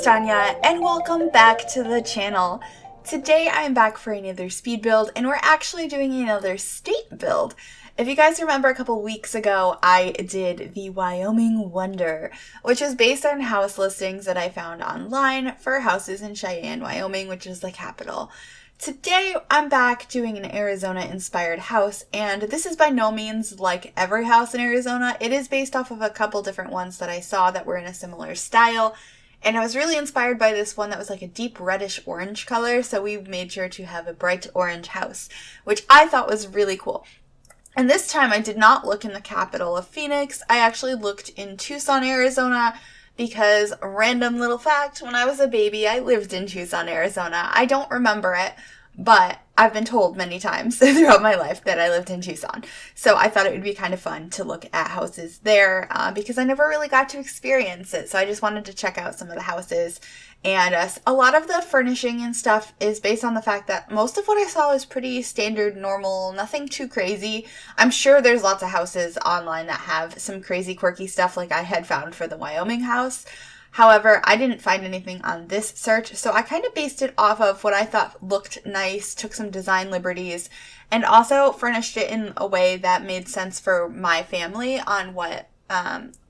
Tanya, and welcome back to the channel. Today I'm back for another speed build, and we're actually doing another state build. If you guys remember, a couple weeks ago I did the Wyoming Wonder, which is based on house listings that I found online for houses in Cheyenne, Wyoming, which is the capital. Today I'm back doing an Arizona-inspired house, and this is by no means like every house in Arizona. It is based off of a couple different ones that I saw that were in a similar style. And I was really inspired by this one that was like a deep reddish orange color, so we made sure to have a bright orange house, which I thought was really cool. And this time I did not look in the capital of Phoenix. I actually looked in Tucson, Arizona, because, random little fact, when I was a baby, I lived in Tucson, Arizona. I don't remember it, but I've been told many times throughout my life that I lived in Tucson. So I thought it would be kind of fun to look at houses there because I never really got to experience it. So I just wanted to check out some of the houses. And a lot of the furnishing and stuff is based on the fact that most of what I saw is pretty standard, normal, nothing too crazy. I'm sure there's lots of houses online that have some crazy, quirky stuff like I had found for the Wyoming house. However, I didn't find anything on this search, so I kind of based it off of what I thought looked nice, took some design liberties, and also furnished it in a way that made sense for my family on what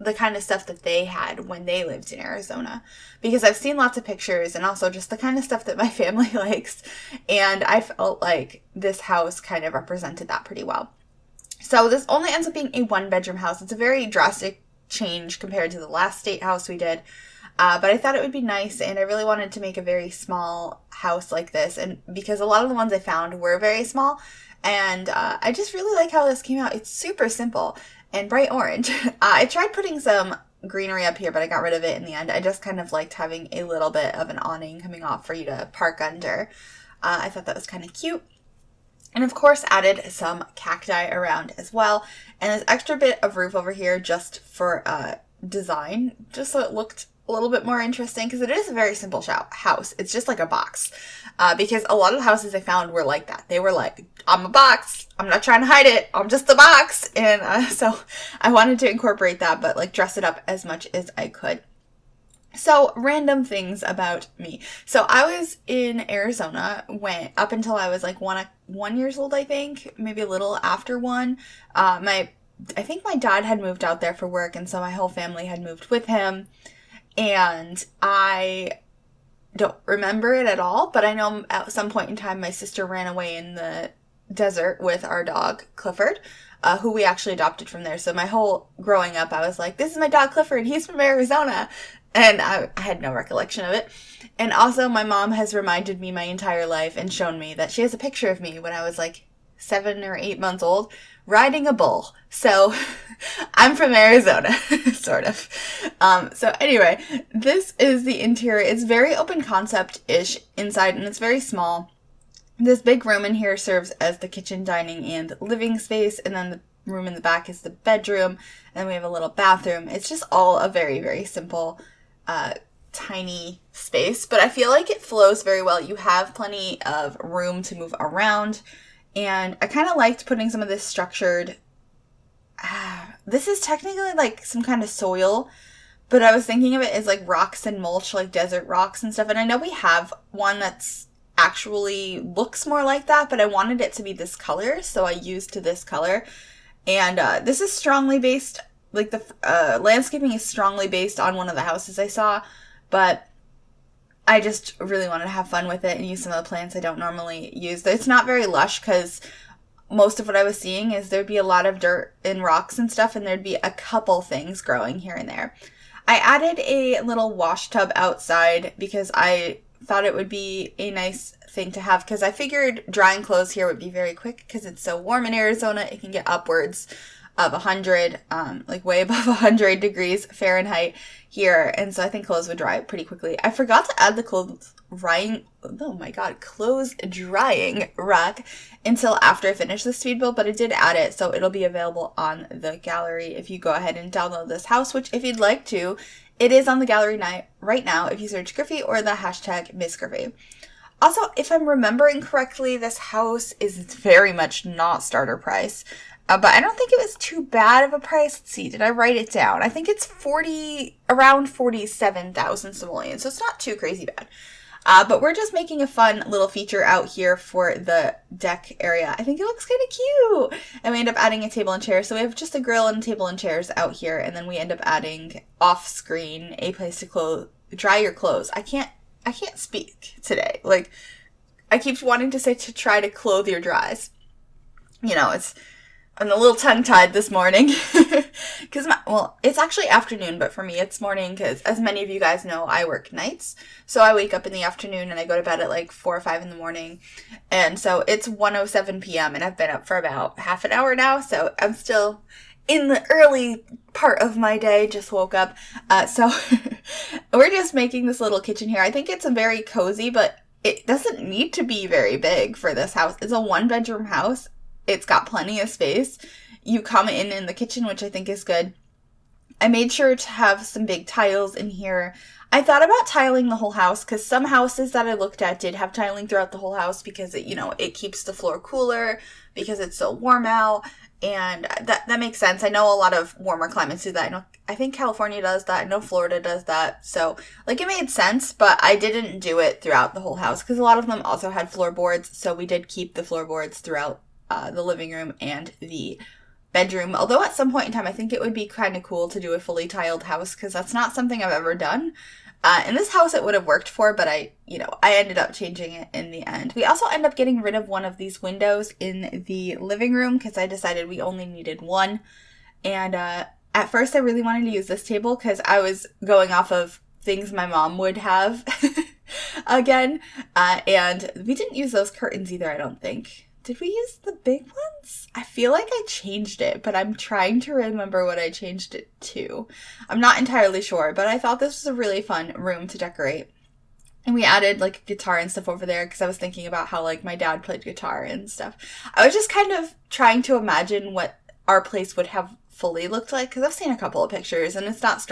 the kind of stuff that they had when they lived in Arizona. Because I've seen lots of pictures and also just the kind of stuff that my family likes, and I felt like this house kind of represented that pretty well. So this only ends up being a one-bedroom house. It's a very drastic change compared to the last state house we did. But I thought it would be nice, and I really wanted to make a very small house like this, and because a lot of the ones I found were very small, and I just really like how this came out. It's super simple and bright orange. I tried putting some greenery up here, but I got rid of it in the end. I just kind of liked having a little bit of an awning coming off for you to park under. I thought that was kind of cute. And of course added some cacti around as well, and this extra bit of roof over here just for design, just so it looked a little bit more interesting, because it is a very simple house. It's just like a box. Because a lot of the houses I found were like that. They were like, I'm a box. I'm not trying to hide it. I'm just a box. And so I wanted to incorporate that, but like dress it up as much as I could. So, random things about me. So, I was in Arizona up until I was like 1 years old, I think. Maybe a little after one. I think my dad had moved out there for work, and so my whole family had moved with him. And I don't remember it at all, but I know at some point in time my sister ran away in the desert with our dog, Clifford, who we actually adopted from there. So my whole growing up, I was like, this is my dog, Clifford. He's from Arizona. And I had no recollection of it. And also my mom has reminded me my entire life and shown me that she has a picture of me when I was like 7 or 8 months old, riding a bull. So I'm from Arizona, sort of. So anyway, this is the interior. It's very open concept-ish inside, and it's very small. This big room in here serves as the kitchen, dining, and living space, and then the room in the back is the bedroom, and then we have a little bathroom. It's just all a very, very simple, tiny space, but I feel like it flows very well. You have plenty of room to move around. And I kind of liked putting some of this structured, this is technically like some kind of soil, but I was thinking of it as like rocks and mulch, like desert rocks and stuff. And I know we have one that's actually looks more like that, but I wanted it to be this color, so I used this color. And this is strongly based, like the landscaping is strongly based on one of the houses I saw, but I just really wanted to have fun with it and use some of the plants I don't normally use. It's not very lush because most of what I was seeing is there'd be a lot of dirt and rocks and stuff, and there'd be a couple things growing here and there. I added a little wash tub outside because I thought it would be a nice thing to have, because I figured drying clothes here would be very quick because it's so warm in Arizona. It can get upwards of 100, like way above 100 degrees Fahrenheit here, and so I think clothes would dry pretty quickly. I forgot to add the clothes drying rack until after I finished the speed build, but I did add it, so it'll be available on the gallery if you go ahead and download this house, which if you'd like to, it is on the gallery right now if you search Griffy or the hashtag MsGryphi. Also, if I'm remembering correctly, this house is very much not starter price. But I don't think it was too bad of a price. Let's see, did I write it down? I think it's around 47,000 simoleons, so it's not too crazy bad. But we're just making a fun little feature out here for the deck area. I think it looks kind of cute. And we end up adding a table and chair. So we have just a grill and a table and chairs out here. And then we end up adding off screen a place to dry your clothes. I can't speak today. Like, I keep wanting to say to try to clothe your dries. You know, I'm a little tongue-tied this morning because, well, it's actually afternoon, but for me it's morning because, as many of you guys know, I work nights. So I wake up in the afternoon and I go to bed at like 4 or 5 in the morning. And so it's 1:07 p.m. and I've been up for about half an hour now. So I'm still in the early part of my day, just woke up. So we're just making this little kitchen here. I think it's a very cozy, but it doesn't need to be very big for this house. It's a 1-bedroom house. It's got plenty of space. You come in the kitchen, which I think is good. I made sure to have some big tiles in here. I thought about tiling the whole house because some houses that I looked at did have tiling throughout the whole house because it keeps the floor cooler because it's so warm out. And that makes sense. I know a lot of warmer climates do that. I think California does that. I know Florida does that. So, like, it made sense, but I didn't do it throughout the whole house because a lot of them also had floorboards. So we did keep the floorboards throughout the living room and the bedroom. Although at some point in time, I think it would be kind of cool to do a fully tiled house because that's not something I've ever done. In this house, it would have worked for, but I ended up changing it in the end. We also end up getting rid of one of these windows in the living room because I decided we only needed one. And at first, I really wanted to use this table because I was going off of things my mom would have again. And we didn't use those curtains either, I don't think. Did we use the big ones? I feel like I changed it, but I'm trying to remember what I changed it to. I'm not entirely sure, but I thought this was a really fun room to decorate. And we added, like, a guitar and stuff over there because I was thinking about how, like, my dad played guitar and stuff. I was just kind of trying to imagine what our place would have fully looked like because I've seen a couple of pictures and it's not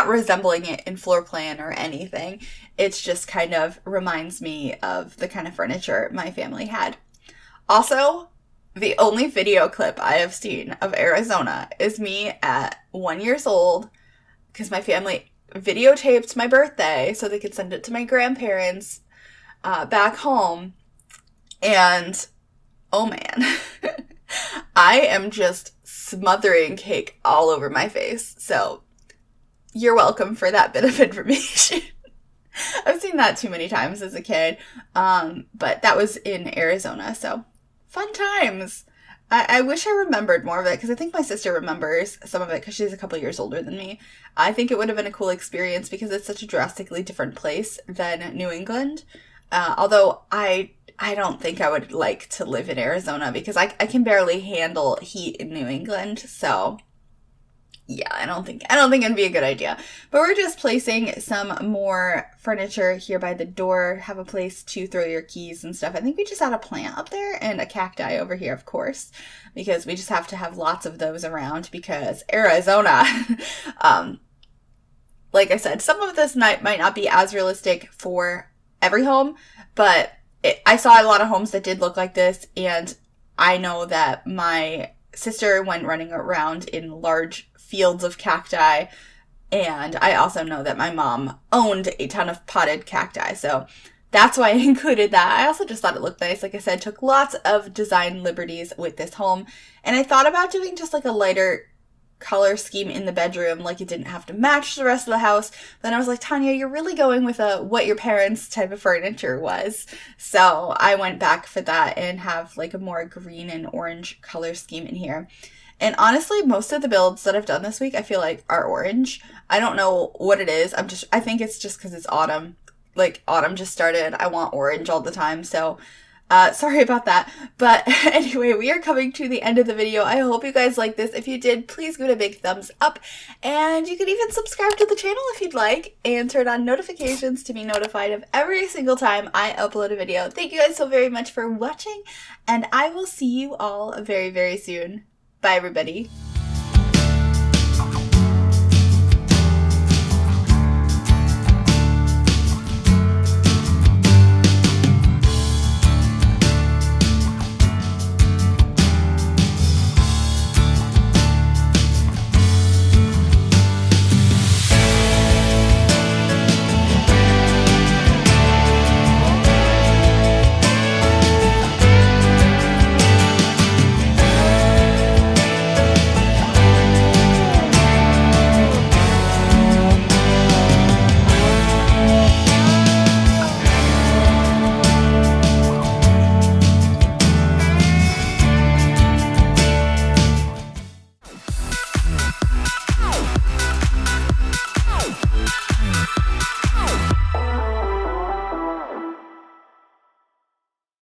resembling it in floor plan or anything. It's just kind of reminds me of the kind of furniture my family had. Also, the only video clip I have seen of Arizona is me at 1 year old because my family videotaped my birthday so they could send it to my grandparents back home. And, oh man, I am just smothering cake all over my face. So you're welcome for that bit of information. I've seen that too many times as a kid, but that was in Arizona, so fun times. I wish I remembered more of it, because I think my sister remembers some of it, because she's a couple years older than me. I think it would have been a cool experience, because it's such a drastically different place than New England, although I don't think I would like to live in Arizona, because I can barely handle heat in New England, so yeah, I don't think it'd be a good idea. But we're just placing some more furniture here by the door, have a place to throw your keys and stuff. I think we just had a plant up there and a cacti over here, of course, because we just have to have lots of those around because Arizona. Like I said, some of this might not be as realistic for every home, but I saw a lot of homes that did look like this, and I know that my sister went running around in large fields of cacti, and I also know that my mom owned a ton of potted cacti, so that's why I included that. I also just thought it looked nice. Like I said, took lots of design liberties with this home, and I thought about doing just like a lighter color scheme in the bedroom, like it didn't have to match the rest of the house. Then I was like, Tanya, you're really going with what your parents' type of furniture was. So I went back for that and have like a more green and orange color scheme in here. And honestly, most of the builds that I've done this week, I feel like are orange. I don't know what it is. I think it's just because it's autumn. Like autumn just started. I want orange all the time. So sorry about that. But anyway, we are coming to the end of the video. I hope you guys liked this. If you did, please give it a big thumbs up. And you can even subscribe to the channel if you'd like. And turn on notifications to be notified of every single time I upload a video. Thank you guys so very much for watching. And I will see you all very, very soon. Bye, everybody.